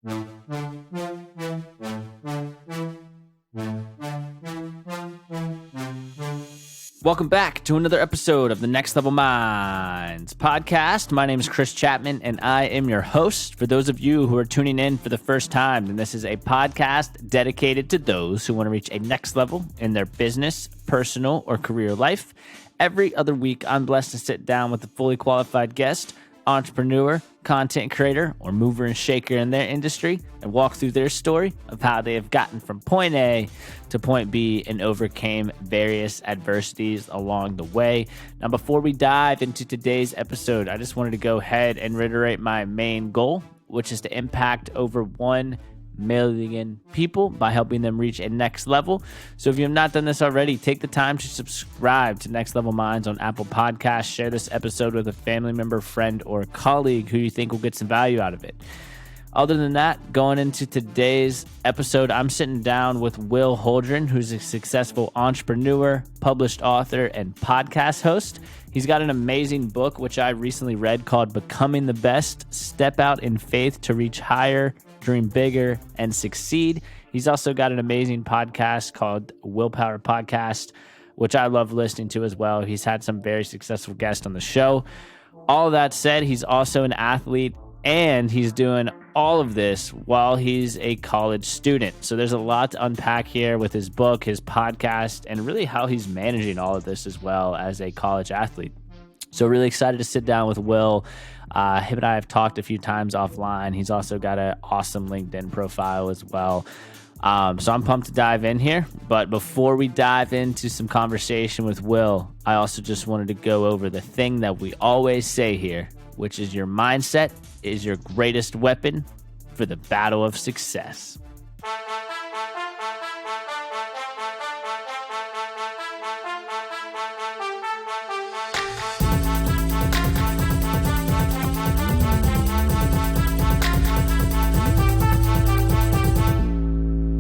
Welcome back to another episode of the Next Level Minds podcast. My name is Chris Chapman, and I am your host. For those of you who are tuning in for the first time, then this is a podcast dedicated to those who want to reach a next level in their business, personal, or career life. Every other week, I'm blessed to sit down with a fully qualified guest, entrepreneur, content creator, or mover and shaker in their industry and walk through their story of how they have gotten from point A to point B and overcame various adversities along the way. Now, before we dive into today's episode, I just wanted to go ahead and reiterate my main goal, which is to impact over 1 million people by helping them reach a next level. So if you have not done this already, take the time to subscribe to Next Level Minds on Apple Podcasts. Share this episode with a family member, friend, or colleague who you think will get some value out of it. Other than that, going into today's episode, I'm sitting down with Will Holdren, who's a successful entrepreneur, published author, and podcast host. He's got an amazing book, which I recently read, called Becoming the Best: Step Out in Faith to Reach Higher, Dream Bigger, and Succeed. He's also got an amazing podcast called Willpower Podcast, which I love listening to as well. He's had some very successful guests on the show. All that said, he's also an athlete, and he's doing all of this while he's a college student. So there's a lot to unpack here with his book, his podcast, and really how he's managing all of this as well as a college athlete. So really excited to sit down with Will. Him and I have talked a few times offline. He's also got an awesome LinkedIn profile as well. So I'm pumped to dive in here. But before we dive into some conversation with Will, I also just wanted to go over the thing that we always say here, which is your mindset is your greatest weapon for the battle of success.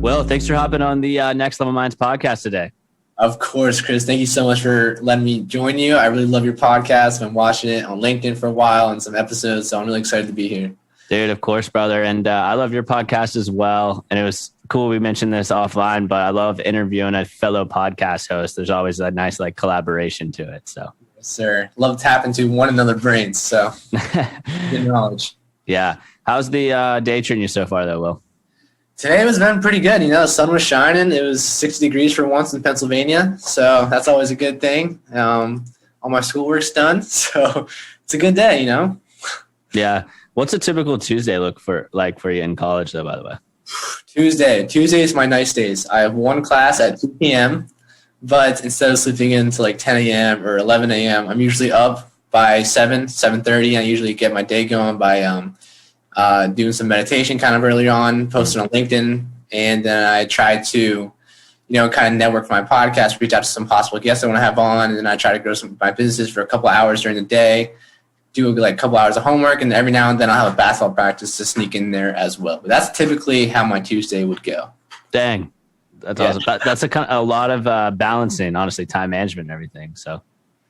Well, thanks for hopping on the Next Level Minds podcast today. Of course, Chris. Thank you so much for letting me join you. I really love your podcast. I've been watching it on LinkedIn for a while and some episodes, so I'm really excited to be here. Dude, of course, brother. And I love your podcast as well. And it was cool. We mentioned this offline, but I love interviewing a fellow podcast host. There's always a nice collaboration to it. So, yes, sir. Love tapping to one another's brains. So, good knowledge. Yeah. How's the day treating you so far, though, Will? Today has been pretty good. The sun was shining. It was 60 degrees for once in Pennsylvania. So that's always a good thing. All my schoolwork's done. So it's a good day, Yeah. What's a typical Tuesday look like for you in college, though, by the way? Tuesday is my nice days. I have one class at 2 p.m., but instead of sleeping in to 10 a.m. or 11 a.m., I'm usually up by 7:30. I usually get my day going by doing some meditation kind of early on, posting on LinkedIn, and then I try to, kind of network for my podcast, reach out to some possible guests I want to have on, and then I try to grow some of my businesses for a couple hours during the day, do a couple hours of homework, and every now and then I'll have a basketball practice to sneak in there as well. But that's typically how my Tuesday would go. Dang, that's awesome. That's a lot of balancing, honestly, time management and everything. So.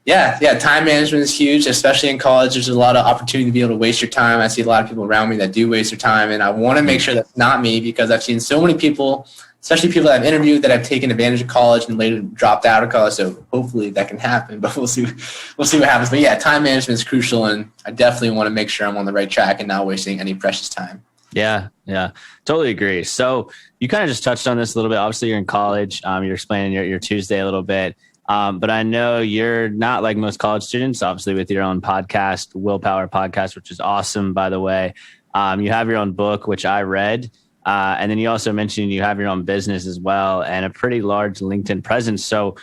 Yeah. Time management is huge, especially in college. There's a lot of opportunity to be able to waste your time. I see a lot of people around me that do waste their time, and I want to make sure that's not me, because I've seen so many people, especially people that I've interviewed, that have taken advantage of college and later dropped out of college. So hopefully that can happen, but we'll see what happens. But yeah, time management is crucial, and I definitely want to make sure I'm on the right track and not wasting any precious time. Yeah, totally agree. So you kind of just touched on this a little bit. Obviously, you're in college. You're explaining your Tuesday a little bit. But I know you're not like most college students, obviously, with your own podcast, Willpower Podcast, which is awesome, by the way. You have your own book, which I read. And then you also mentioned you have your own business as well and a pretty large LinkedIn presence. So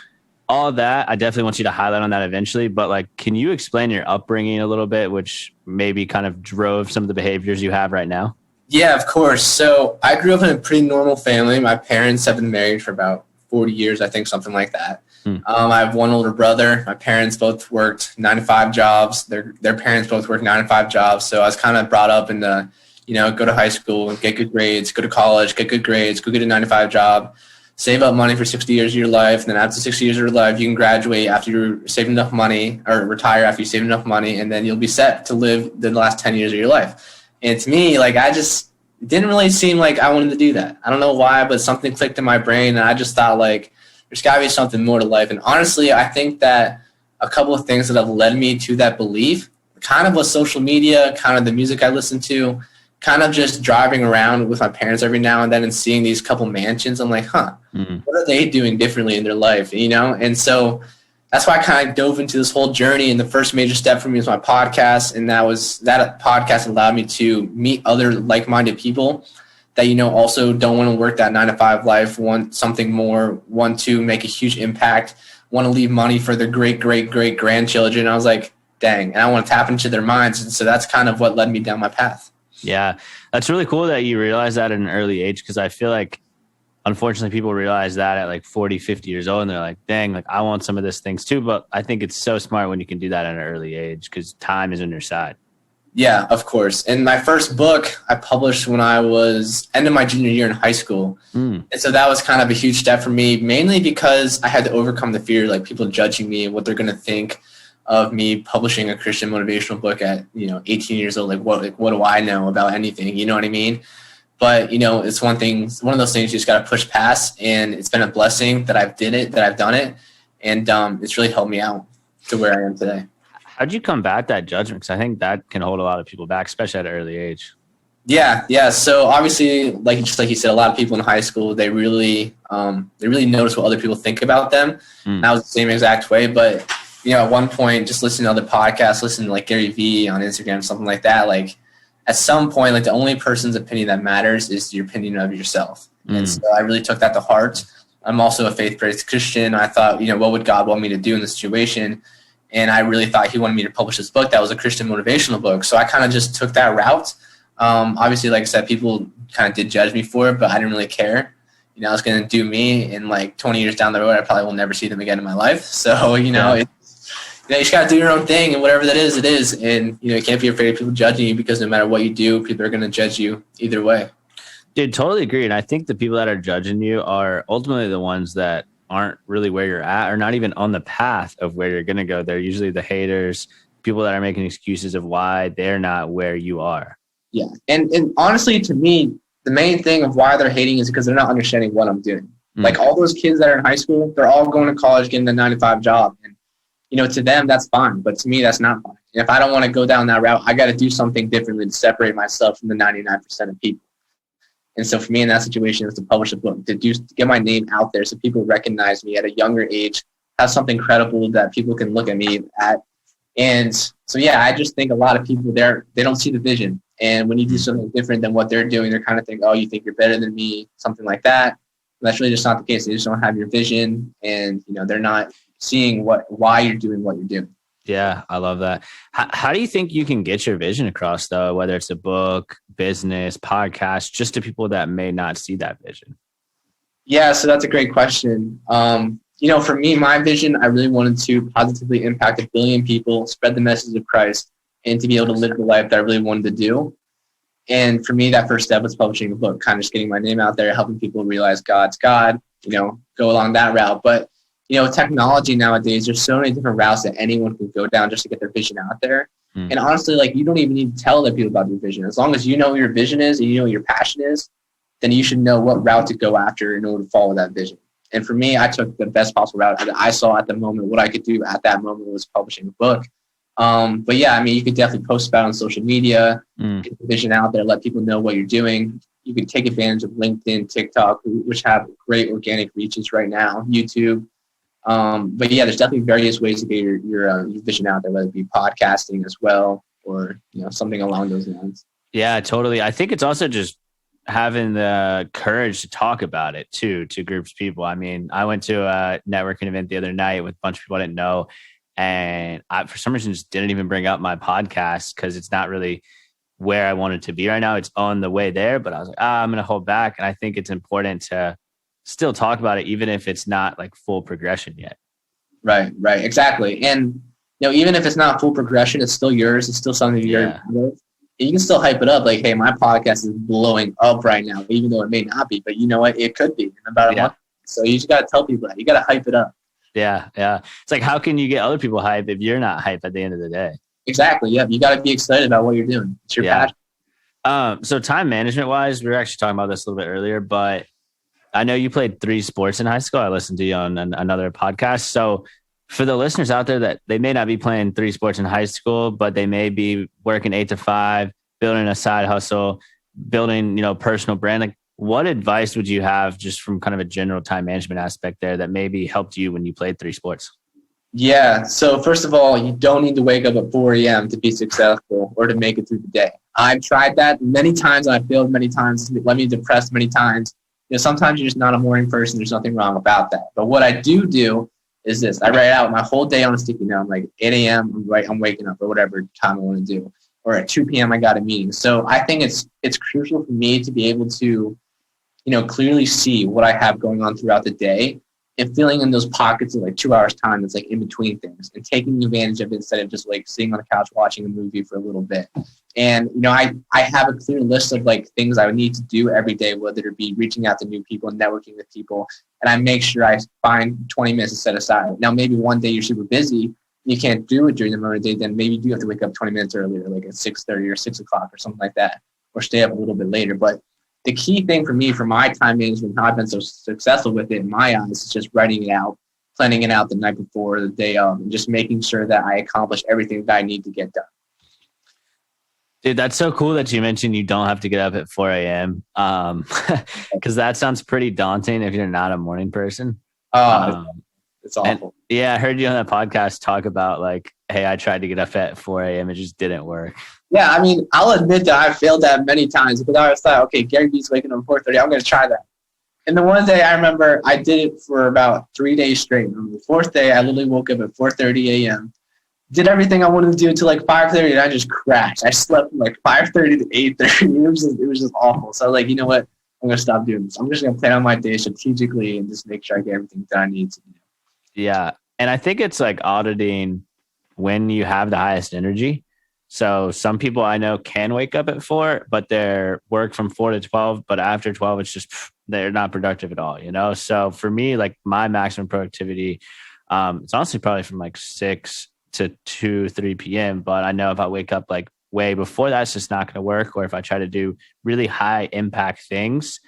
all of that, I definitely want you to highlight on that eventually. But can you explain your upbringing a little bit, which maybe kind of drove some of the behaviors you have right now? Yeah, of course. So I grew up in a pretty normal family. My parents have been married for about 40 years, I think, something like that. I have one older brother. My parents both worked 9-to-5 jobs. Their parents both worked 9-to-5 jobs. So I was kind of brought up in the, go to high school, get good grades, go to college, get good grades, go get a 9-to-5 job, save up money for 60 years of your life. And then after 60 years of your life, you can graduate after you save enough money, or retire after you save enough money, and then you'll be set to live the last 10 years of your life. And to me, it didn't really seem like I wanted to do that. I don't know why, but something clicked in my brain, and I just thought like there's got to be something more to life. And honestly, I think that a couple of things that have led me to that belief kind of was social media, kind of the music I listened to, kind of just driving around with my parents every now and then and seeing these couple mansions. I'm like, what are they doing differently in their life, you know? And so that's why I kind of dove into this whole journey. And the first major step for me was my podcast. And that podcast allowed me to meet other like-minded people that, you know, also don't want to work that 9-to-5 life, want something more, want to make a huge impact, want to leave money for their great grandchildren. I was like, dang, and I want to tap into their minds. And so that's kind of what led me down my path. Yeah, that's really cool that you realize that at an early age, because I feel like, unfortunately, people realize that at like 40, 50 years old, and they're like, dang, like I want some of these things too. But I think it's so smart when you can do that at an early age because time is on your side. Yeah, of course. And my first book I published when I was end of my junior year in high school. And so that was kind of a huge step for me, mainly because I had to overcome the fear, like people judging me and what they're going to think of me publishing a Christian motivational book at, 18 years old. Like what do I know about anything? You know what I mean? But, it's one of those things you just got to push past. And it's been a blessing that I've done it. And it's really helped me out to where I am today. How'd you combat that judgment? Because I think that can hold a lot of people back, especially at an early age. Yeah. So obviously, like you said, a lot of people in high school, they really notice what other people think about them. And I was the same exact way. But, at one point, just listening to other podcasts, listening to like Gary Vee on Instagram, something like that, like at some point, like the only person's opinion that matters is your opinion of yourself. And so I really took that to heart. I'm also a faith-based Christian. I thought, what would God want me to do in this situation? And I really thought he wanted me to publish this book that was a Christian motivational book. So I kind of just took that route. Obviously, like I said, people kind of did judge me for it, but I didn't really care. I was going to do me, and like 20 years down the road, I probably will never see them again in my life. So, you just got to do your own thing, and whatever that is, it is. And, you can't be afraid of people judging you, because no matter what you do, people are going to judge you either way. Dude, totally agree. And I think the people that are judging you are ultimately the ones that aren't really where you're at, or not even on the path of where you're going to go. They're usually the haters, people that are making excuses of why they're not where you are. Yeah. And honestly, to me, the main thing of why they're hating is because they're not understanding what I'm doing. Like all those kids that are in high school, they're all going to college, getting a 9-to-5 job. And, to them, that's fine. But to me, that's not fine. And if I don't want to go down that route, I got to do something differently to separate myself from the 99% of people. And so for me in that situation, is to publish a book, to get my name out there so people recognize me at a younger age, have something credible that people can look at me at. And so, yeah, I just think a lot of people there, they don't see the vision. And when you do something different than what they're doing, they're kind of think, oh, you think you're better than me, something like that. But that's really just not the case. They just don't have your vision, and, they're not seeing why you're doing what you're doing. Yeah, I love that. How do you think you can get your vision across, though, whether it's a book, business, podcast, just to people that may not see that vision? Yeah, so that's a great question. For me, my vision, I really wanted to positively impact 1 billion people, spread the message of Christ, and to be able to live the life that I really wanted to do. And for me, that first step was publishing a book, kind of just getting my name out there, helping people realize God's God, go along that route. But technology nowadays, there's so many different routes that anyone can go down just to get their vision out there. And honestly, like, you don't even need to tell other people about your vision. As long as you know what your vision is and you know what your passion is, then you should know what route to go after in order to follow that vision. And for me, I took the best possible route that I saw at the moment. What I could do at that moment was publishing a book. But yeah, you could definitely post about it on social media, get the vision out there, let people know what you're doing. You can take advantage of LinkedIn, TikTok, which have great organic reaches right now, YouTube. But yeah, there's definitely various ways to get your vision out there, whether it be podcasting as well, or, something along those lines. Yeah, totally. I think it's also just having the courage to talk about it too, to groups of people. I went to a networking event the other night with a bunch of people I didn't know. And I, for some reason, just didn't even bring up my podcast because it's not really where I wanted to be right now. It's on the way there, but I was like, I'm going to hold back. And I think it's important to still talk about it, even if it's not like full progression yet. Right, exactly. And, even if it's not full progression, it's still yours. It's still something you're with. You can still hype it up. Like, hey, my podcast is blowing up right now, even though it may not be. But you know what? It could be in about a month. So you just got to tell people that. You got to hype it up. Yeah. It's like, how can you get other people hype if you're not hype at the end of the day? Exactly. Yeah. You got to be excited about what you're doing. It's your passion. So time management wise, we were actually talking about this a little bit earlier, but I know you played 3 sports in high school. I listened to you on another podcast. So for the listeners out there that they may not be playing 3 sports in high school, but they may be working 8 to 5, building a side hustle, building, personal brand. Like, what advice would you have just from kind of a general time management aspect there that maybe helped you when you played 3 sports? Yeah. So first of all, you don't need to wake up at 4 a.m. to be successful or to make it through the day. I've tried that many times. And I failed many times. It left me depressed many times. Sometimes you're just not a morning person. There's nothing wrong about that. But what I do is this. I write out my whole day on a sticky note. I'm like 8 a.m. I'm waking up or whatever time I want to do. Or at 2 p.m. I got a meeting. So I think it's crucial for me to be able to, clearly see what I have going on throughout the day and filling in those pockets of like 2 hours time that's like in between things and taking advantage of it instead of just like sitting on the couch watching a movie for a little bit. And, I have a clear list of like things I would need to do every day, whether it be reaching out to new people, networking with people, and I make sure I find 20 minutes to set aside. Now, maybe one day you're super busy, you can't do it during the middle of the day, then maybe you do have to wake up 20 minutes earlier, like at 6:30 or 6 o'clock or something like that, or stay up a little bit later. But the key thing for me, for my time management, how I've been so successful with it in my eyes, is just writing it out, planning it out the night before, the day of, and just making sure that I accomplish everything that I need to get done. Dude, that's so cool that you mentioned you don't have to get up at 4 a.m. Because that sounds pretty daunting if you're not a morning person. It's awful. Yeah, I heard you on that podcast talk about like, hey, I tried to get up at 4 a.m. It just didn't work. Yeah, I mean, I'll admit that I failed that many times because I was like, okay, Gary Vee's waking up at 4:30. I'm going to try that. And the one day I remember I did it for about 3 days straight. On the 4th day, I literally woke up at 4:30 a.m., did everything I wanted to do until like 5:30, and I just crashed. I slept from like 5:30 to 8:30. It was just awful. So I was like, you know what? I'm going to stop doing this. I'm just going to plan out my day strategically and just make sure I get everything that I need to do. Yeah. And I think it's like auditing when you have the highest energy. So some people I know can wake up at 4, but they're work from 4 to 12. But after 12, it's just they're not productive at all, So for me, like my maximum productivity, it's honestly probably from like 6 to 2, 3 p.m. But I know if I wake up like way before that, it's just not going to work. Or if I try to do really high impact things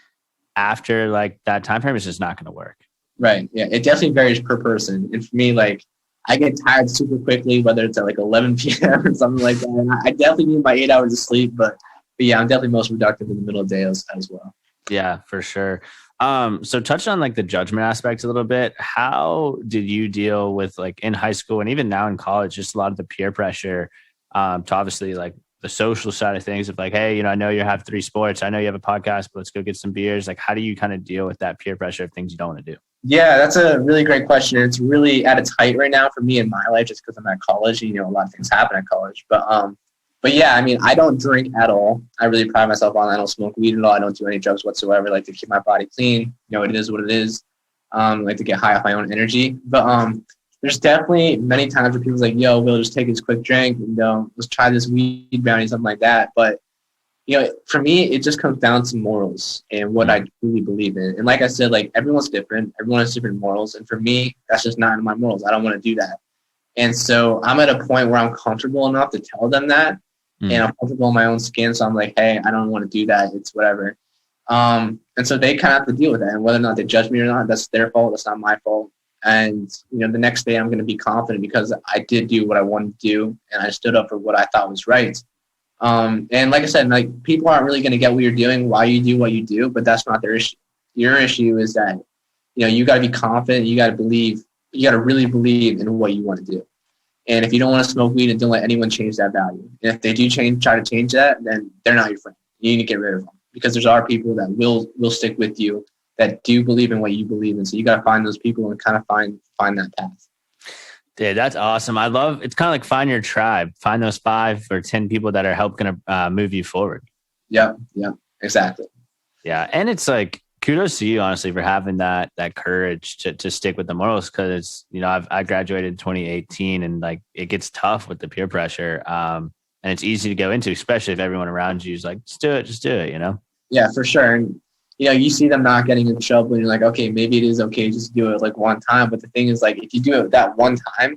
after like that time frame, it's just not going to work. Right. Yeah. It definitely varies per person. And for me, like, I get tired super quickly, whether it's at like 11 p.m. or something like that. And I definitely need my 8 hours of sleep. But yeah, I'm definitely most productive in the middle of the day as well. Yeah, for sure. So touch on like the judgment aspect a little bit. How did you deal with like in high school and even now in college, just a lot of the peer pressure to obviously like the social side of things of like, hey, I know you have 3 sports. I know you have a podcast, but let's go get some beers. Like, how do you kind of deal with that peer pressure of things you don't want to do? Yeah, that's a really great question. It's really at its height right now for me in my life just because I'm at college. A lot of things happen at college. But yeah, I mean, I don't drink at all. I really pride myself on that. I don't smoke weed at all. I don't do any drugs whatsoever. I like to keep my body clean. It is what it is. I like to get high off my own energy. But there's definitely many times where people's like, yo, we'll just take this quick drink and let's try this weed brownie, something like that. But for me, it just comes down to morals and what I truly believe in. And like I said, like everyone's different. Everyone has different morals. And for me, that's just not in my morals. I don't want to do that. And so I'm at a point where I'm comfortable enough to tell them that. And I'm comfortable in my own skin. So I'm like, hey, I don't want to do that. It's whatever. And so they kind of have to deal with that. And whether or not they judge me or not, that's their fault. That's not my fault. And, the next day I'm going to be confident because I did do what I wanted to do. And I stood up for what I thought was right. And like I said, like people aren't really going to get what you're doing, why you do what you do, but that's not their issue. Your issue is that, you got to be confident. You got to really believe in what you want to do. And if you don't want to smoke weed, and don't let anyone change that value. And if they do try to change that, then they're not your friend. You need to get rid of them because there's are people that will stick with you that do believe in what you believe in. So you got to find those people and kind of find that path. Dude, that's awesome. I love it's kind of like find your tribe, find those 5 or 10 people that are helping to move you forward. Yeah, exactly. Yeah. And it's like, kudos to you, honestly, for having that courage to stick with the morals. Cause I graduated in 2018 and like, it gets tough with the peer pressure. And it's easy to go into, especially if everyone around you is like, just do it, Yeah, for sure. And, you see them not getting in trouble and you're like, okay, maybe it is okay just to do it like one time. But the thing is like, if you do it that one time,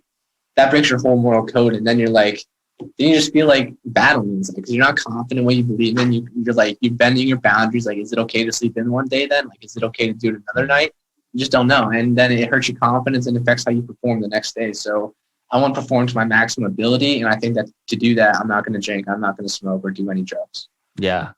that breaks your whole moral code. And then you're like, then you just feel like battling inside because you're not confident in what you believe in. You're like, you're bending your boundaries. Like, is it okay to sleep in one day then? Like, is it okay to do it another night? You just don't know. And then it hurts your confidence and affects how you perform the next day. So I want to perform to my maximum ability. And I think that to do that, I'm not going to drink. I'm not going to smoke or do any drugs. Yeah.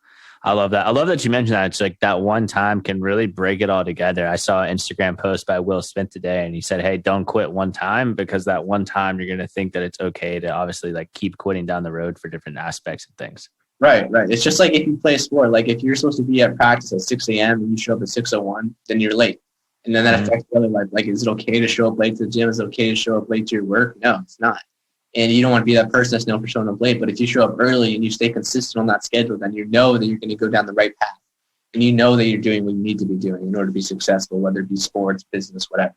I love that. I love that you mentioned that. It's like that one time can really break it all together. I saw an Instagram post by Will Smith today, and he said, hey, don't quit one time, because that one time you're going to think that it's okay to obviously like keep quitting down the road for different aspects of things. Right. It's just like if you play a sport, like if you're supposed to be at practice at 6 a.m. and you show up at 6:01, then you're late. And then that affects your other life. Like, is it okay to show up late to the gym? Is it okay to show up late to your work? No, it's not. And you don't want to be that person that's known for showing up late. But if you show up early and you stay consistent on that schedule, then you know that you're going to go down the right path. And you know that you're doing what you need to be doing in order to be successful, whether it be sports, business, whatever.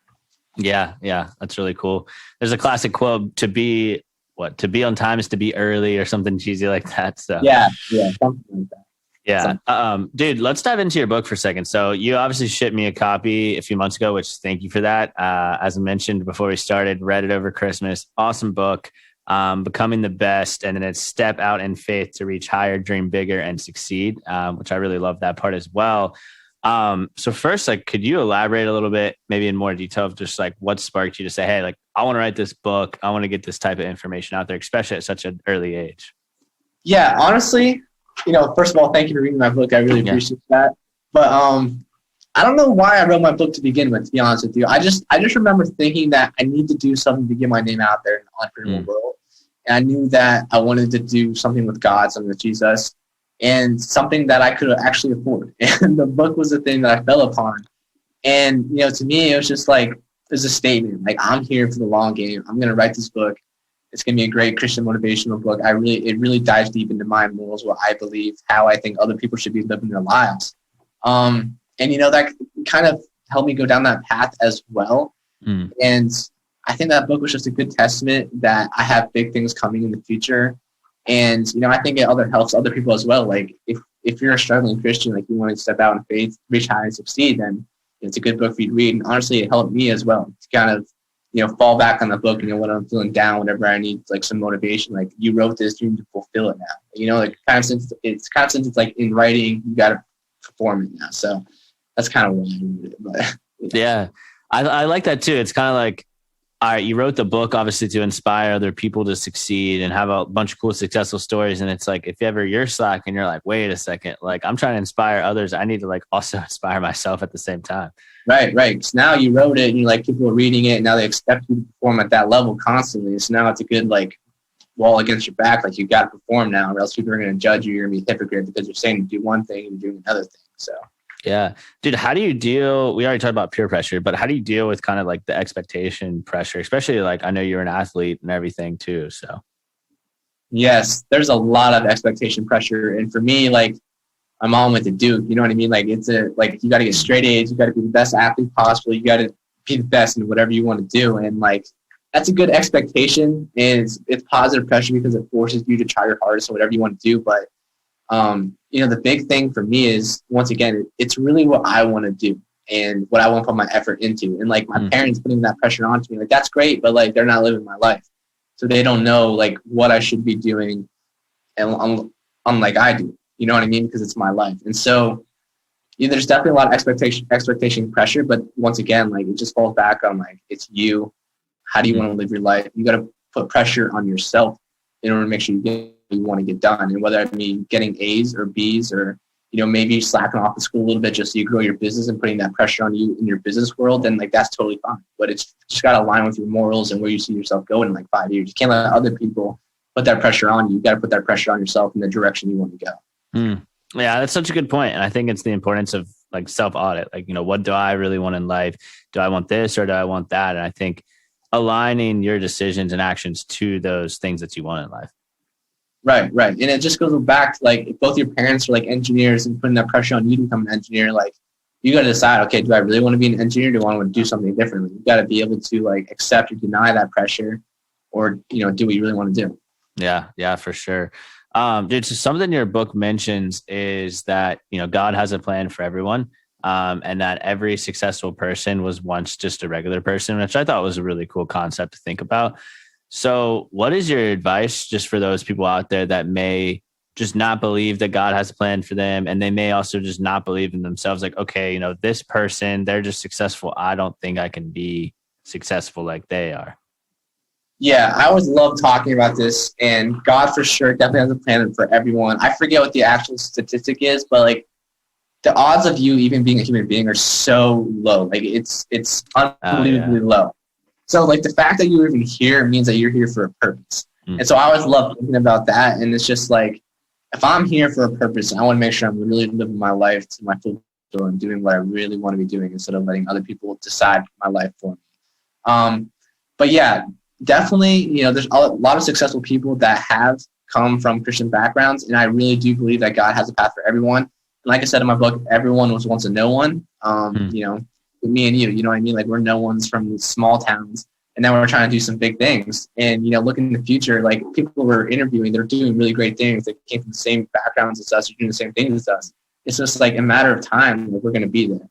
Yeah. That's really cool. There's a classic quote, to be on time is to be early, or something cheesy like that. So yeah, something like that. Yeah. Dude, let's dive into your book for a second. So you obviously shipped me a copy a few months ago, which thank you for that. As I mentioned before we started, read it over Christmas. Awesome book. Becoming the Best, and then it's Step Out in Faith to Reach Higher, Dream Bigger, and Succeed, which I really love that part as well. So first, like, could you elaborate a little bit, maybe in more detail, of just like what sparked you to say, hey, like, I want to write this book. I want to get this type of information out there, especially at such an early age. Yeah, honestly, first of all, thank you for reading my book. I really appreciate that. But I don't know why I wrote my book to begin with, to be honest with you. I just remember thinking that I need to do something to get my name out there in the entrepreneurial world. And I knew that I wanted to do something with God, something with Jesus, and something that I could actually afford. And the book was the thing that I fell upon. And, to me, it was just like, it's a statement. Like, I'm here for the long game. I'm going to write this book. It's going to be a great Christian motivational book. It really dives deep into my morals, what I believe, how I think other people should be living their lives. And, that kind of helped me go down that path as well. And I think that book was just a good testament that I have big things coming in the future. And, I think it helps other people as well. Like, if you're a struggling Christian, like, you want to step out in faith, reach high and succeed, then it's a good book for you to read. And honestly, it helped me as well to kind of, fall back on the book, when I'm feeling down, whenever I need like some motivation, like, you wrote this, you need to fulfill it now. Like, since it's like in writing, you got to perform it now. So that's kind of why I wrote it. But yeah, I like that too. It's kind of like, all right, you wrote the book obviously to inspire other people to succeed and have a bunch of cool, successful stories. And it's like, if ever you're slack and you're like, wait a second, like, I'm trying to inspire others, I need to like also inspire myself at the same time. Right. Because now you wrote it and like people are reading it and now they expect you to perform at that level constantly. So now it's a good like wall against your back. Like, you got to perform now, or else people are going to judge you. You're going to be a hypocrite because you're saying to do one thing and you're doing another thing. So. Yeah. Dude, how do you deal? We already talked about peer pressure, but how do you deal with kind of like the expectation pressure, especially like, I know you're an athlete and everything too. So. Yes, there's a lot of expectation pressure. And for me, like, my mom went to Duke, you know what I mean? Like, you got to get straight A's, you got to be the best athlete possible. You got to be the best in whatever you want to do. And like, that's a good expectation. And it's positive pressure because it forces you to try your hardest in whatever you want to do. But, the big thing for me is, once again, it's really what I want to do and what I want to put my effort into. And like, my parents putting that pressure onto me, like, that's great, but like, they're not living my life. So they don't know like what I should be doing, and unlike I do, you know what I mean? Because it's my life. And so there's definitely a lot of expectation pressure, but once again, like, it just falls back on like, it's you. How do you want to live your life? You got to put pressure on yourself in order to make sure you get what you want to get done. And whether it mean getting A's or B's, or, maybe slacking off the school a little bit just so you grow your business and putting that pressure on you in your business world, then like, that's totally fine. But it's just got to align with your morals and where you see yourself going in like 5 years. You can't let other people put that pressure on you. You got to put that pressure on yourself in the direction you want to go. Yeah, that's such a good point. And I think it's the importance of like self-audit. Like, what do I really want in life? Do I want this or do I want that? And I think aligning your decisions and actions to those things that you want in life. Right. And it just goes back to like, if both your parents are like engineers and putting that pressure on you to become an engineer, like, you got to decide, okay, do I really want to be an engineer? Do I want to do something differently? You got to be able to like accept or deny that pressure, or, do what you really want to do. Yeah, for sure. Dude, so something your book mentions is that, God has a plan for everyone. And that every successful person was once just a regular person, which I thought was a really cool concept to think about. So what is your advice just for those people out there that may just not believe that God has a plan for them, and they may also just not believe in themselves? Like, okay, this person, they're just successful. I don't think I can be successful like they are. Yeah, I always love talking about this, and God for sure definitely has a plan for everyone. I forget what the actual statistic is, but like the odds of you even being a human being are so low. Like it's unbelievably low. So like the fact that you're even here means that you're here for a purpose. And so I always love thinking about that. And it's just like, if I'm here for a purpose, I want to make sure I'm really living my life to my full potential and doing what I really want to be doing instead of letting other people decide my life for me. But yeah, definitely, there's a lot of successful people that have come from Christian backgrounds. And I really do believe that God has a path for everyone. And like I said in my book, everyone was once a no one. Me and you know what I mean? Like we're no ones from small towns, and now we're trying to do some big things. And, look in the future, like people we're interviewing, they're doing really great things. They came from the same backgrounds as us, they're doing the same things as us. It's just like a matter of time that we're going to be there.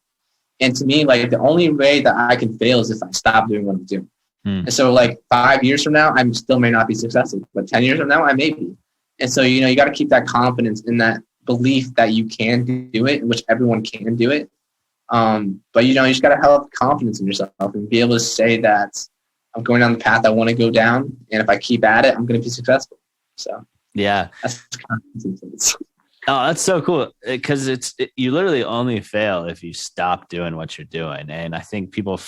And to me, like the only way that I can fail is if I stop doing what I'm doing. And so like 5 years from now, I still may not be successful, but 10 years from now, I may be. And so, you got to keep that confidence in that belief that you can do it, which everyone can do it. But you just got to have confidence in yourself and be able to say that I'm going down the path I want to go down, and if I keep at it, I'm going to be successful. So yeah, that's confidence. Oh, that's so cool, because you literally only fail if you stop doing what you're doing, and I think people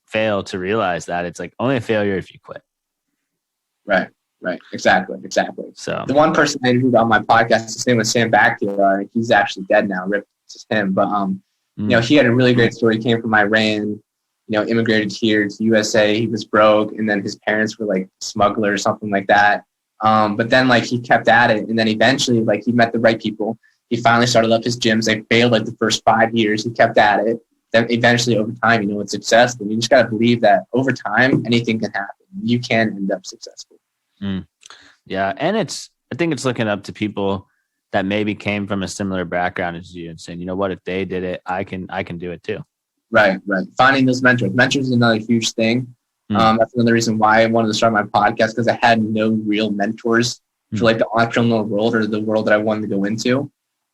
fail to realize that it's like only a failure if you quit. Right, exactly. So the one person I interviewed on my podcast, his name was Sam Bakhtiar. He's actually dead now. Rip to him, but he had a really great story. He came from Iran, immigrated here to USA. He was broke, and then his parents were like smugglers or something like that. But then like he kept at it, and then eventually like he met the right people. He finally started up his gyms. They failed like the first 5 years. He kept at it. Then eventually over time, it's successful. You just got to believe that over time, anything can happen. You can end up successful. Yeah. And I think it's looking up to people that maybe came from a similar background as you and saying, what, if they did it, I can do it too. Right. Finding those mentors. Mentors is another huge thing. That's another reason why I wanted to start my podcast, because I had no real mentors for like the entrepreneurial world or the world that I wanted to go into.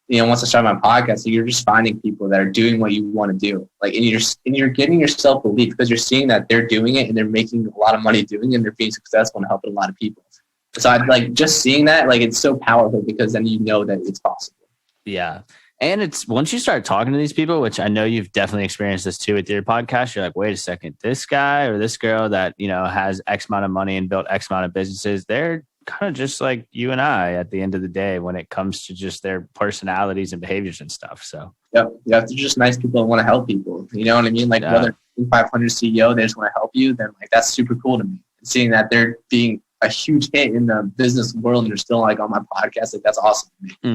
Once I started my podcast, you're just finding people that are doing what you want to do. Like, and you're getting yourself belief because you're seeing that they're doing it and they're making a lot of money doing it and they're being successful and helping a lot of people. So I like just seeing that, like, it's so powerful because then that it's possible. Yeah. And it's once you start talking to these people, which I know you've definitely experienced this too with your podcast, you're like, wait a second, this guy or this girl that, has X amount of money and built X amount of businesses, they're kind of just like you and I at the end of the day when it comes to just their personalities and behaviors and stuff. So yeah, they're just nice people that want to help people. You know what I mean? Like whether 500 CEO, they just want to help you, then like that's super cool to me. And seeing that they're being a huge hit in the business world and they're still like on my podcast, like that's awesome to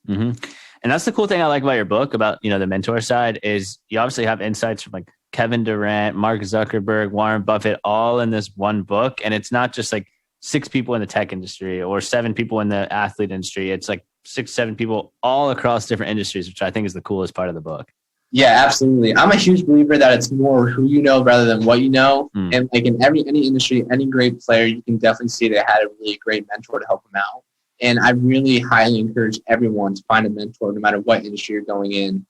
me. And that's the cool thing I like about your book about, the mentor side is you obviously have insights from like Kevin Durant, Mark Zuckerberg, Warren Buffett, all in this one book. And it's not just like 6 people in the tech industry or 7 people in the athlete industry. It's like 6, 7 people all across different industries, which I think is the coolest part of the book. Yeah, absolutely. I'm a huge believer that it's more who you know rather than what you know. And like in any industry, any great player, you can definitely see they had a really great mentor to help them out. And I really highly encourage everyone to find a mentor, no matter what industry you're going in.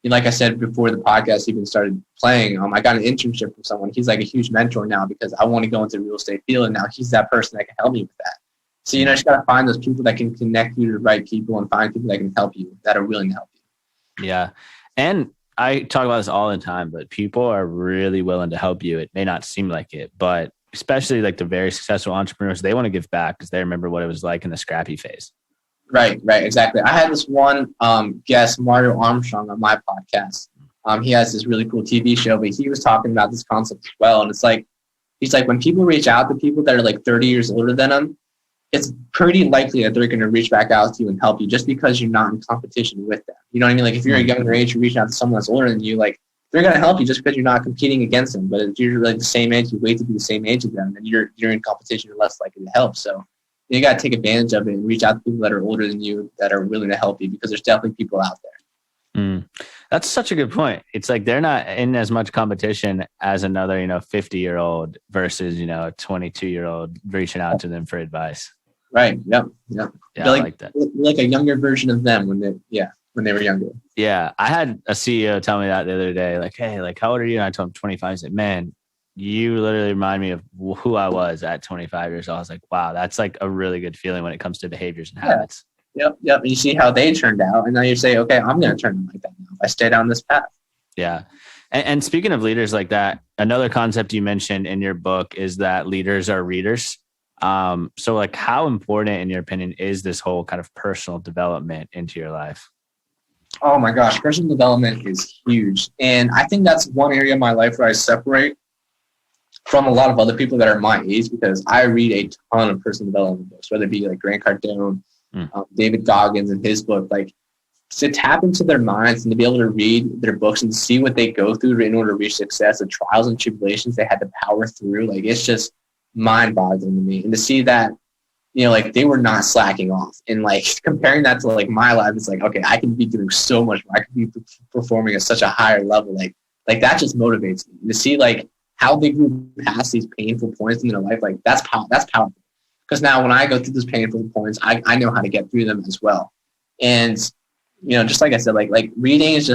Like I said before the podcast even started playing, I got an internship from someone. He's like a huge mentor now because I want to go into the real estate field, and now he's that person that can help me with that. So, just got to find those people that can connect you to the right people and find people that can help you, that are willing to help you. Yeah. And I talk about this all the time, but people are really willing to help you. It may not seem like it, but especially like the very successful entrepreneurs, they want to give back because they remember what it was like in the scrappy phase. Right, exactly. I had this one guest, Mario Armstrong, on my podcast. He has this really cool TV show, but he was talking about this concept as well. And it's like, he's like, when people reach out to people that are like 30 years older than them, it's pretty likely that they're going to reach back out to you and help you just because you're not in competition with them. You know what I mean? Like if you're a younger age, you reach out to someone that's older than you, like they're going to help you just because you're not competing against them. But if you're like the same age, you wait to be the same age as them, then you're in competition, you're less likely to help. So you got to take advantage of it and reach out to people that are older than you that are willing to help you because there's definitely people out there. That's such a good point. It's like they're not in as much competition as another, 50-year-old versus, a 22-year-old reaching out to them for advice. Right. Yep. Yeah, I like that. Like a younger version of them when they were younger. Yeah. I had a CEO tell me that the other day, like, hey, like, how old are you? And I told him 25. He's like, man, you literally remind me of who I was at 25 years old. I was like, wow, that's like a really good feeling when it comes to behaviors and habits. Yep. And you see how they turned out. And now you say, okay, I'm going to turn like that now if I stay down this path. Yeah. And speaking of leaders like that, another concept you mentioned in your book is that leaders are readers. So like how important, in your opinion, is this whole kind of personal development into your life? Oh my gosh, personal development is huge. And I think that's one area of my life where I separate from a lot of other people that are my age, because I read a ton of personal development books, whether it be like Grant Cardone, David Goggins and his book, like to tap into their minds and to be able to read their books and see what they go through in order to reach success, the trials and tribulations they had to power through. Like, it's just mind-boggling to me. And to see that, like they were not slacking off, and like comparing that to like my life, it's like, okay, I can be doing so much more. I can be performing at such a higher level. Like that just motivates me to see like how they grew past these painful points in their life. Like that's powerful. Because now when I go through those painful points, I know how to get through them as well. And, just like I said, like reading is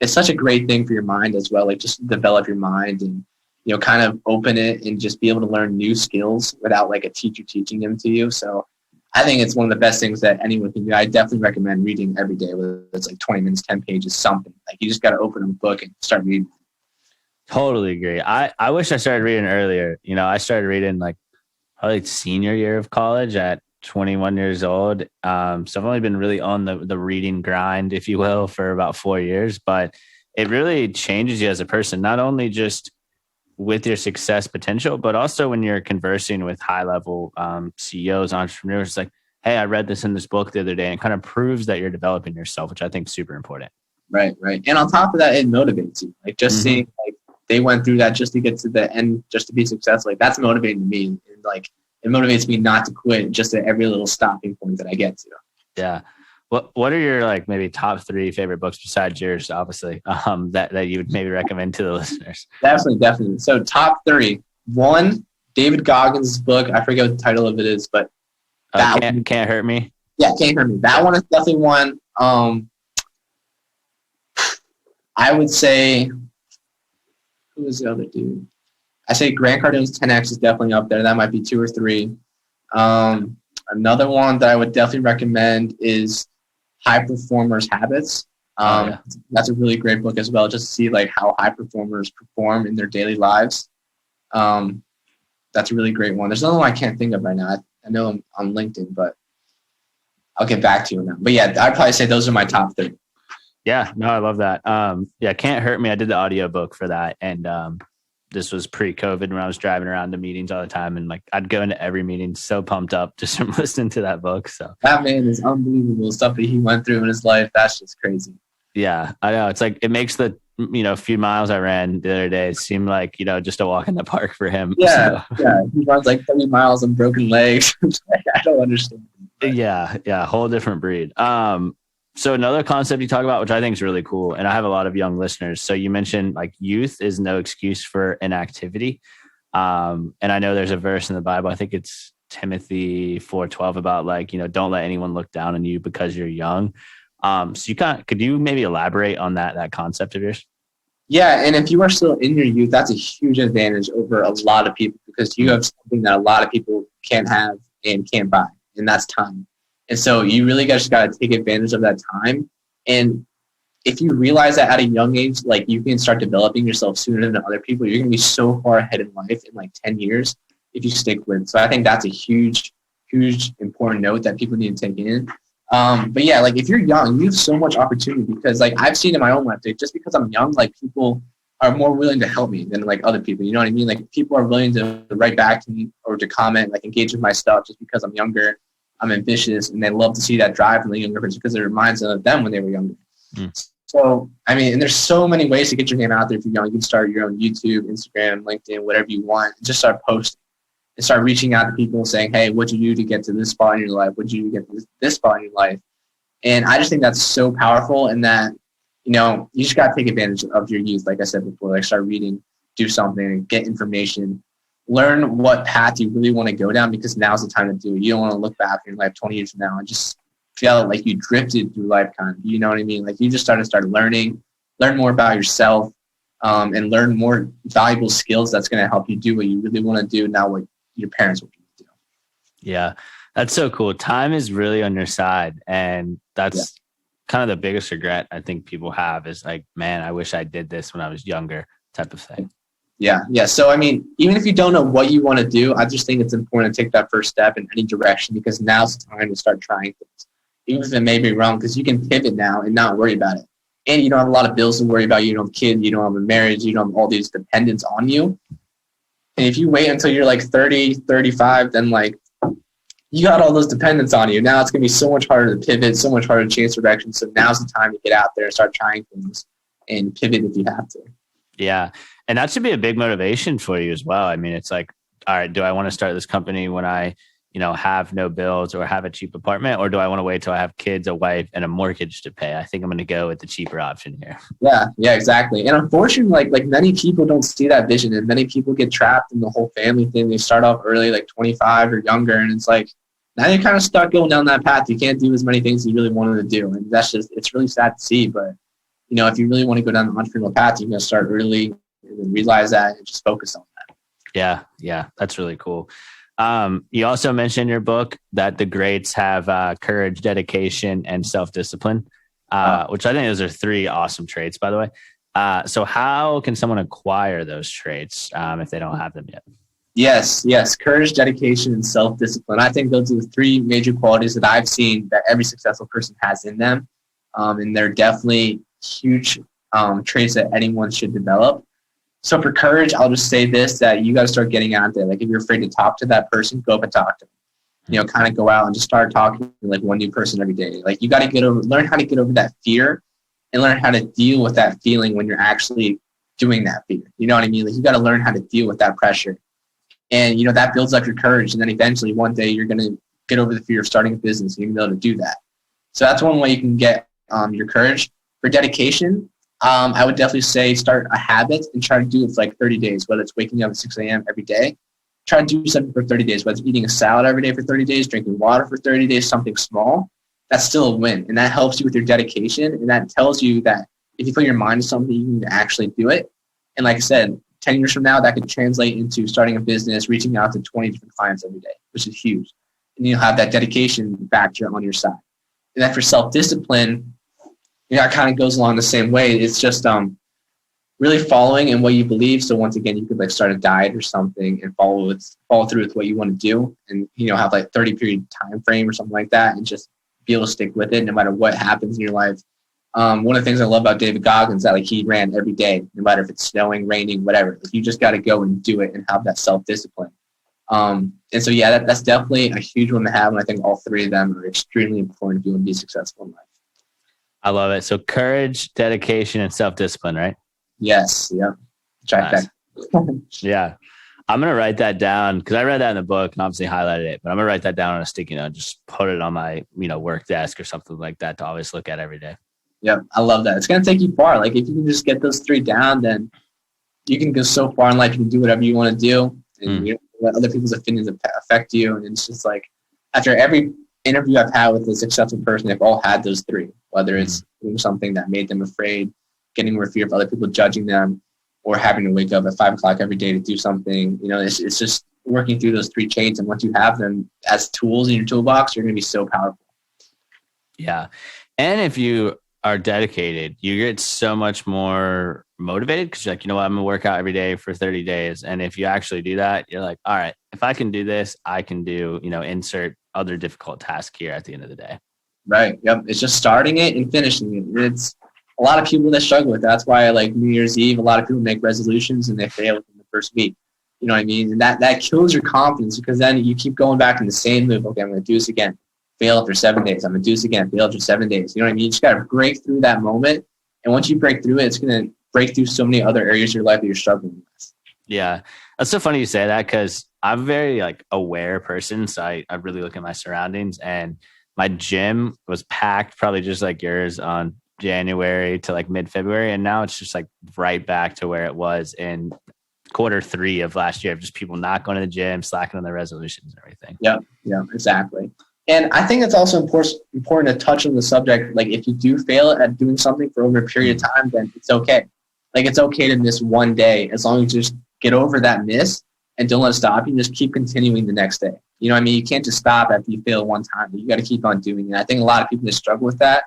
it's such a great thing for your mind as well. Like just develop your mind and, kind of open it and just be able to learn new skills without like a teacher teaching them to you. So I think it's one of the best things that anyone can do. I definitely recommend reading every day, whether it's like 20 minutes, 10 pages, something. Like you just got to open a book and start reading. Totally agree. I wish I started reading earlier. I started reading like probably senior year of college at 21 years old. So I've only been really on the reading grind, if you will, for about 4 years, but it really changes you as a person, not only just with your success potential, but also when you're conversing with high level CEOs, entrepreneurs. It's like, hey, I read this in this book the other day, and it kind of proves that you're developing yourself, which I think is super important. Right. And on top of that, it motivates you. Like just seeing like they went through that just to get to the end, just to be successful. Like that's motivating to me. And like it motivates me not to quit just at every little stopping point that I get to. Yeah. What are your like maybe top 3 favorite books besides yours, obviously, that you would maybe recommend to the listeners? Definitely. So top 3. 1, David Goggins' book. I forget what the title of it is, but that Can't Hurt Me. Yeah, Can't Hurt Me. That one is definitely one. I would say, who is the other dude? I say Grant Cardone's 10X is definitely up there. That might be 2 or 3. Another one that I would definitely recommend is High Performers Habits. That's a really great book as well, just to see like how high performers perform in their daily lives. That's a really great one. There's another one I can't think of right now. I know I'm on LinkedIn, but I'll get back to you on that. But yeah, I'd probably say those are my top 3. Yeah, no, I love that. Can't Hurt Me. I did the audiobook for that. And this was pre-COVID when I was driving around to meetings all the time. And like, I'd go into every meeting so pumped up just from listening to that book. So that man is unbelievable. Stuff that he went through in his life. That's just crazy. Yeah, I know. It's like, it makes the, few miles I ran the other day seem like, just a walk in the park for him. Yeah. He runs like 30 miles on broken legs. I don't understand. Yeah. Whole different breed. So another concept you talk about, which I think is really cool, and I have a lot of young listeners. So you mentioned like youth is no excuse for inactivity. And I know there's a verse in the Bible, I think it's Timothy 4:12, about like, don't let anyone look down on you because you're young. So could you maybe elaborate on that concept of yours? Yeah. And if you are still in your youth, that's a huge advantage over a lot of people, because you have something that a lot of people can't have and can't buy, and that's time. And so you really just got to take advantage of that time. And if you realize that at a young age, like you can start developing yourself sooner than other people, you're going to be so far ahead in life in like 10 years if you stick with it. So I think that's a huge important note that people need to take in. But yeah, like if you're young, you have so much opportunity, because like I've seen in my own life, like, just because I'm young, like people are more willing to help me than like other people. You know what I mean? Like people are willing to write back to me or to comment, like engage with my stuff just because I'm younger. I'm ambitious, and they love to see that drive from the younger person because it reminds them of them when they were younger. So, I mean, and there's so many ways to get your name out there if you're young. You can start your own YouTube, Instagram, LinkedIn, whatever you want. Just start posting and start reaching out to people saying, hey, what'd you do to get to this spot in your life? What'd you do to get to this spot in your life? And I just think that's so powerful, and that, you just got to take advantage of your youth. Like I said before, like start reading, do something, get information, learn what path you really want to go down, because now's the time to do it. You don't want to look back in your life 20 years from now and just feel like you drifted through life kind of, you know what I mean? Like you just start learn more about yourself, and learn more valuable skills that's going to help you do what you really want to do, not what your parents want you to do. Yeah, that's so cool. Time is really on your side. And that's kind of the biggest regret I think people have is like, man, I wish I did this when I was younger type of thing. Yeah. So, I mean, even if you don't know what you want to do, I just think it's important to take that first step in any direction, because now's the time to start trying things, even if it may be wrong, because you can pivot now and not worry about it. And you don't have a lot of bills to worry about. You don't have kids, you don't have a marriage, you don't have all these dependents on you. And if you wait until you're like 30, 35, then like you got all those dependents on you. Now it's going to be so much harder to pivot, so much harder to change direction. So now's the time to get out there and start trying things and pivot if you have to. Yeah. And that should be a big motivation for you as well. I mean, it's like, all right, do I want to start this company when I, have no bills or have a cheap apartment, or do I want to wait till I have kids, a wife, and a mortgage to pay? I think I'm going to go with the cheaper option here. Yeah, exactly. And unfortunately, like many people don't see that vision, and many people get trapped in the whole family thing. They start off early, like 25 or younger, and it's like now you're kind of stuck going down that path. You can't do as many things you really wanted to do, and it's really sad to see. But if you really want to go down the entrepreneurial path, you're going to start early and then realize that and just focus on that. Yeah, that's really cool. You also mentioned in your book that the greats have courage, dedication, and self-discipline, which I think those are 3 awesome traits, by the way. So how can someone acquire those traits if they don't have them yet? Yes. Courage, dedication, and self-discipline. I think those are the 3 major qualities that I've seen that every successful person has in them. And they're definitely huge traits that anyone should develop. So for courage, I'll just say this, that you got to start getting out there. Like if you're afraid to talk to that person, go up and talk to them. Kind of go out and just start talking to like one new person every day. Like you got to learn how to get over that fear and learn how to deal with that feeling when you're actually doing that fear. You know what I mean? Like you got to learn how to deal with that pressure. And, that builds up your courage. And then eventually one day you're going to get over the fear of starting a business and you're going to be able to do that. So that's one way you can get your courage. For dedication, I would definitely say start a habit and try to do it for like 30 days, whether it's waking up at 6 a.m. every day. Try to do something for 30 days, whether it's eating a salad every day for 30 days, drinking water for 30 days, something small. That's still a win. And that helps you with your dedication. And that tells you that if you put your mind to something, you can actually do it. And like I said, 10 years from now, that could translate into starting a business, reaching out to 20 different clients every day, which is huge. And you'll have that dedication factor on your side. And then for self-discipline, it kind of goes along the same way. It's just really following in what you believe. So once again, you could like start a diet or something and follow through with what you want to do, and have like 30 period time frame or something like that, and just be able to stick with it no matter what happens in your life. One of the things I love about David Goggins is that like he ran every day, no matter if it's snowing, raining, whatever. Like you just got to go and do it and have that self-discipline. And so that's definitely a huge one to have, and I think all 3 of them are extremely important if you want to be successful in life. I love it. So courage, dedication, and self-discipline, right? Yes. Yeah. Nice. Yeah. I'm going to write that down because I read that in the book and obviously highlighted it, but I'm going to write that down on a sticky note, just put it on my, work desk or something like that to always look at every day. Yeah. I love that. It's going to take you far. Like if you can just get those 3 down, then you can go so far in life. You can do whatever you want to do, and you don't let other people's opinions affect you. And it's just like after every interview I've had with a successful person, they've all had those 3, whether it's doing something that made them afraid, getting over fear of other people judging them, or having to wake up at 5 o'clock every day to do something. It's just working through those 3 chains. And once you have them as tools in your toolbox, you're going to be so powerful. Yeah. And if you are dedicated, you get so much more motivated because you're like, I'm going to work out every day for 30 days. And if you actually do that, you're like, all right, if I can do this, I can do, insert other difficult task here at the end of the day. Right. Yep. It's just starting it and finishing it. It's a lot of people that struggle with that. That's why like New Year's Eve, a lot of people make resolutions and they fail within the first week. You know what I mean? And that kills your confidence, because then you keep going back in the same loop. Okay, I'm going to do this again. Fail after 7 days. I'm going to do this again. Fail after 7 days. You know what I mean? You just got to break through that moment. And once you break through it, it's going to break through so many other areas of your life that you're struggling with. Yeah. That's so funny you say that, because I'm a very aware person. So I really look at my surroundings, and my gym was packed probably just like yours on January to like mid-February, and now it's just like right back to where it was in Q3 of last year, of just people not going to the gym, slacking on their resolutions and everything. Yeah, exactly. And I think it's also important to touch on the subject. Like, if you do fail at doing something for over a period of time, then it's okay. Like, it's okay to miss one day as long as you just get over that miss and don't let it stop you. Just keep continuing the next day. You know what I mean? You can't just stop after you fail one time. You got to keep on doing it. I think a lot of people just struggle with that.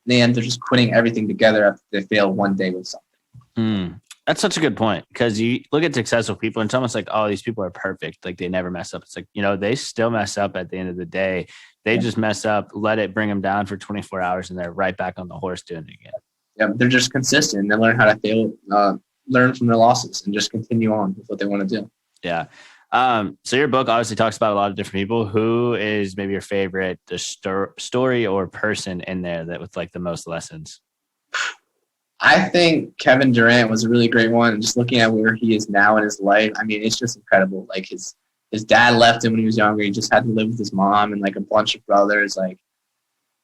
And they're just quitting everything together after they fail one day with something. That's such a good point, because you look at successful people and it's almost like, oh, these people are perfect. Like, they never mess up. It's like, they still mess up at the end of the day. They just mess up, let it bring them down for 24 hours, and they're right back on the horse doing it again. Yeah, they're just consistent. They learn how to fail, learn from their losses, and just continue on with what they want to do. Yeah. So your book obviously talks about a lot of different people. Who is maybe your favorite story or person in there that with like the most lessons? I think Kevin Durant was a really great one. And just looking at where he is now in his life, I mean, it's just incredible. Like, his dad left him when he was younger. He just had to live with his mom and like a bunch of brothers. Like,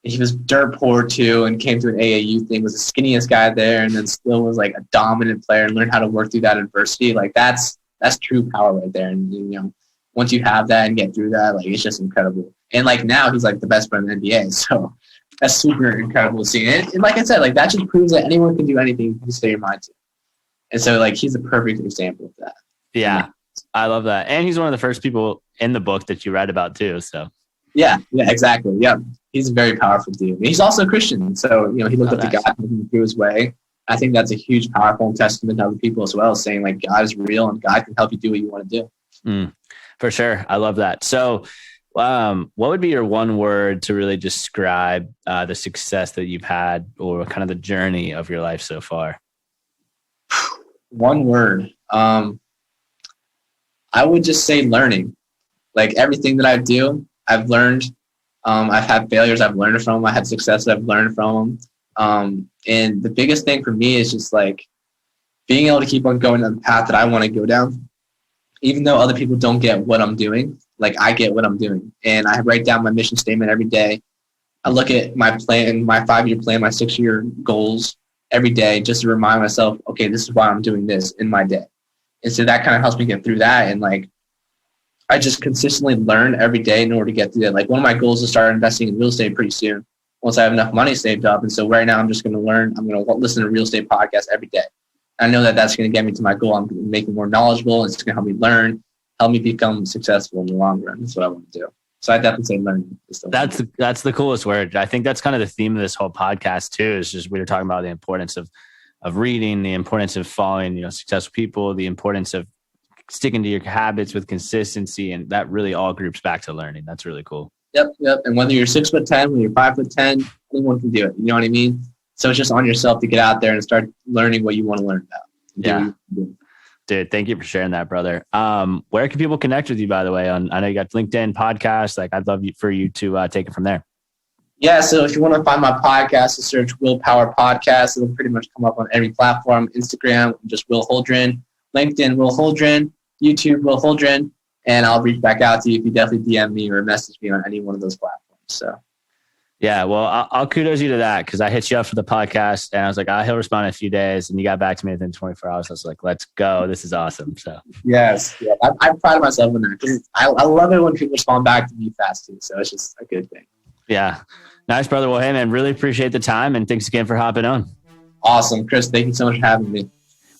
he was dirt poor too, and came to an AAU thing, was the skinniest guy there, and then still was like a dominant player and learned how to work through that adversity. Like, that's true power right there. And once you have that and get through that, like, it's just incredible. And like, now he's like the best player in the NBA. So that's super incredible to see. And like I said, like, that just proves that anyone can do anything you set your mind to. And so, like, he's a perfect example of that. Yeah, I love that. And he's one of the first people in the book that you read about too. So yeah, exactly. Yeah, he's a very powerful dude. And he's also a Christian. So, he looked up to God and through his way. I think that's a huge, powerful testament to other people as well, saying like, God is real and God can help you do what you want to do. For sure. I love that. So what would be your one word to really describe the success that you've had, or kind of the journey of your life so far? One word. I would just say learning. Like, everything that I do, I've learned. I've had failures, I've learned from them. I had success, I've learned from them. And the biggest thing for me is just like being able to keep on going on the path that I want to go down, even though other people don't get what I'm doing. Like, I get what I'm doing, and I write down my mission statement every day. I look at my plan, my 5-year plan, my 6-year goals every day, just to remind myself, okay, this is why I'm doing this in my day. And so that kind of helps me get through that. And like, I just consistently learn every day in order to get through that. Like, one of my goals is to start investing in real estate pretty soon, once I have enough money saved up. And so right now I'm just going to learn. I'm going to listen to real estate podcasts every day. I know that that's going to get me to my goal. I'm going to make me more knowledgeable. It's going to help me learn, help me become successful in the long run. That's what I want to do. So I definitely say learning. That's the coolest word. I think that's kind of the theme of this whole podcast too, is just we were talking about the importance of reading, the importance of following, successful people, the importance of sticking to your habits with consistency. And that really all groups back to learning. That's really cool. Yep. And whether you're 6'10", whether you're 5'10", anyone can do it. You know what I mean? So it's just on yourself to get out there and start learning what you want to learn about. Yeah. Dude, thank you for sharing that, brother. Where can people connect with you, by the way? I know you got LinkedIn, podcast. Like, I'd love for you to take it from there. Yeah, so if you want to find my podcast, just search Willpower Podcast. It'll pretty much come up on every platform. Instagram, just Will Holdren. LinkedIn, Will Holdren. YouTube, Will Holdren. And I'll reach back out to you if you definitely DM me or message me on any one of those platforms. So, yeah, well, I'll kudos you to that, because I hit you up for the podcast and I was like, he'll respond in a few days, and you got back to me within 24 hours. I was like, let's go. This is awesome. So yes, yeah, I pride myself in that, because I love it when people respond back to me fast too. So it's just a good thing. Yeah, nice, brother. Well, hey man, really appreciate the time, and thanks again for hopping on. Awesome, Chris. Thank you so much for having me.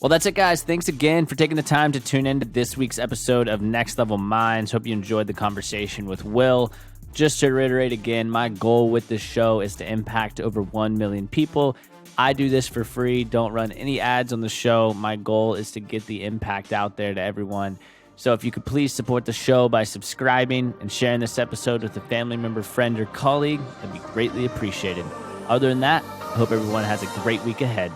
Well, that's it, guys. Thanks again for taking the time to tune into this week's episode of Next Level Minds. Hope you enjoyed the conversation with Will. Just to reiterate again, my goal with this show is to impact over 1 million people. I do this for free. Don't run any ads on the show. My goal is to get the impact out there to everyone. So if you could please support the show by subscribing and sharing this episode with a family member, friend, or colleague, that'd be greatly appreciated. Other than that, I hope everyone has a great week ahead.